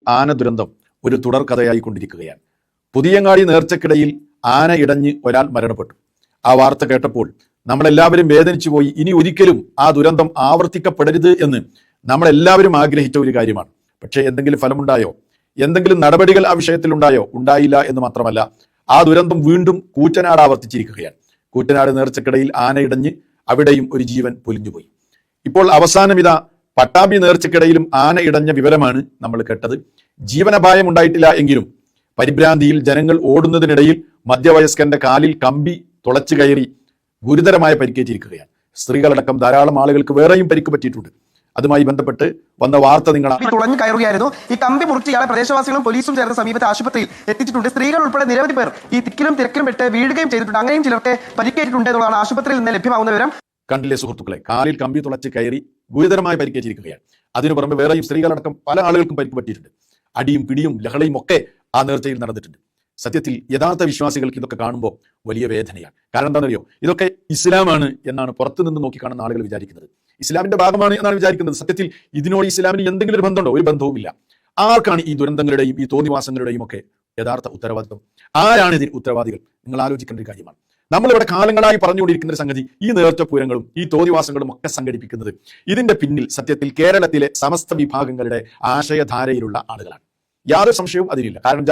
ആന ദുരന്തം ഒരു തുടർ കഥയായി കൊണ്ടിരിക്കുകയാണ്. പുതിയങ്ങാടി നേർച്ചക്കിടയിൽ ആന ഇടഞ്ഞ് ഒരാൾ മരണപ്പെട്ടു. ആ വാർത്ത കേട്ടപ്പോൾ നമ്മളെല്ലാവരും വേദനിച്ചു പോയി. ഇനി ഒരിക്കലും ആ ദുരന്തം ആവർത്തിക്കപ്പെടരുത് എന്ന് നമ്മളെല്ലാവരും ആഗ്രഹിച്ച ഒരു കാര്യമാണ്. പക്ഷേ എന്തെങ്കിലും ഫലമുണ്ടായോ? എന്തെങ്കിലും നടപടികൾ ആ വിഷയത്തിൽ ഉണ്ടായോ? ഉണ്ടായില്ല എന്ന് മാത്രമല്ല, ആ ദുരന്തം വീണ്ടും കൂറ്റനാട് ആവർത്തിച്ചിരിക്കുകയാണ്. കൂറ്റനാട് നേർച്ചക്കിടയിൽ ആന ഇടഞ്ഞ് അവിടെയും ഒരു ജീവൻ പൊലിഞ്ഞുപോയി. ഇപ്പോൾ അവസാനം ഇതാ പട്ടാമ്പി നേർച്ചക്കിടയിലും ആന ഇടഞ്ഞ വിവരമാണ് നമ്മൾ കേട്ടത്. ജീവനപായം ഉണ്ടായിട്ടില്ല എങ്കിലും പരിഭ്രാന്തിയിൽ ജനങ്ങൾ ഓടുന്നതിനിടയിൽ മധ്യവയസ്കന്റെ കാലിൽ കമ്പി തുളച്ചു കയറി ഗുരുതരമായ പരിക്കേറ്റിരിക്കുകയാണ്. സ്ത്രീകളടക്കം ധാരാളം ആളുകൾക്ക് വേറെയും പരിക്ക് പറ്റിയിട്ടുണ്ട്. അതുമായി ബന്ധപ്പെട്ട് വന്ന വാർത്ത നിങ്ങൾ തുളഞ്ഞു കയറുകയായിരുന്നു. ഈ കമ്പി മുറിച്ച് ഇയാളെ പ്രദേശവാസികളും പോലീസും ചേർന്ന് സമീപത്തെ ആശുപത്രിയിൽ എത്തിച്ചിട്ടുണ്ട്. സ്ത്രീകൾ ഉൾപ്പെടെ നിരവധി പേർ ഈ തിക്കിലും തിരക്കിലും പെട്ട് വീഴുകയും ചെയ്തിട്ടുണ്ട്. അങ്ങനെയും ചിലർക്ക് പരിക്കേറ്റിട്ടുണ്ട് എന്നുള്ളതാണ് ആശുപത്രിയിൽ നിന്ന് ലഭ്യമാകുന്ന വിവരം. കണ്ടില്ലേ സുഹൃത്തുക്കളെ, കാലിൽ കമ്പി തുളച്ച് കയറി ഗുരുതരമായി പരിക്കേറ്റിരിക്കുകയാണ്. അതിനു പുറമെ വേറെയും സ്ത്രീകളടക്കം പല ആളുകൾക്കും പരിക്ക് പറ്റിയിട്ടുണ്ട്. അടിയും പിടിയും ലഹളയും ഒക്കെ ആ നേർച്ചയിൽ നടന്നിട്ടുണ്ട്. സത്യത്തിൽ യഥാർത്ഥ വിശ്വാസികൾക്ക് ഇതൊക്കെ കാണുമ്പോൾ വലിയ വേദനയാണ്. കാരണം എന്താണെന്നറിയോ? ഇതൊക്കെ ഇസ്ലാമാണ് എന്നാണ് പുറത്തു നിന്ന് നോക്കിക്കാണുന്ന ആളുകൾ വിചാരിക്കുന്നത്. ഇസ്ലാമിന്റെ ഭാഗമാണ് എന്നാണ് വിചാരിക്കുന്നത്. സത്യത്തിൽ ഇതിനോട് ഇസ്ലാമിന് എന്തെങ്കിലും ഒരു ബന്ധമുണ്ടോ? ഒരു ബന്ധവുമില്ല. ആർക്കാണ് ഈ ദുരന്തങ്ങളുടെയും ഈ തോന്നിവാസങ്ങളുടെയും ഒക്കെ യഥാർത്ഥ ഉത്തരവാദിത്വം? ആരാണ് ഇതിന് ഉത്തരവാദികൾ? നിങ്ങൾ ആലോചിക്കേണ്ട ഒരു കാര്യമാണ്. നമ്മളിവിടെ കാലങ്ങളായി പറഞ്ഞുകൊണ്ടിരിക്കുന്ന ഒരു സംഗതി, ഈ നേർച്ചപ്പൂരങ്ങളും ഈ തോന്നിവാസങ്ങളും ഒക്കെ സംഘടിപ്പിക്കുന്നത് ഇതിന്റെ പിന്നിൽ സത്യത്തിൽ കേരളത്തിലെ സമസ്ത വിഭാഗങ്ങളുടെ ആശയധാരയിലുള്ള ആളുകളാണ്. യാതൊരു സംശയവും അതിലില്ല. കാരണം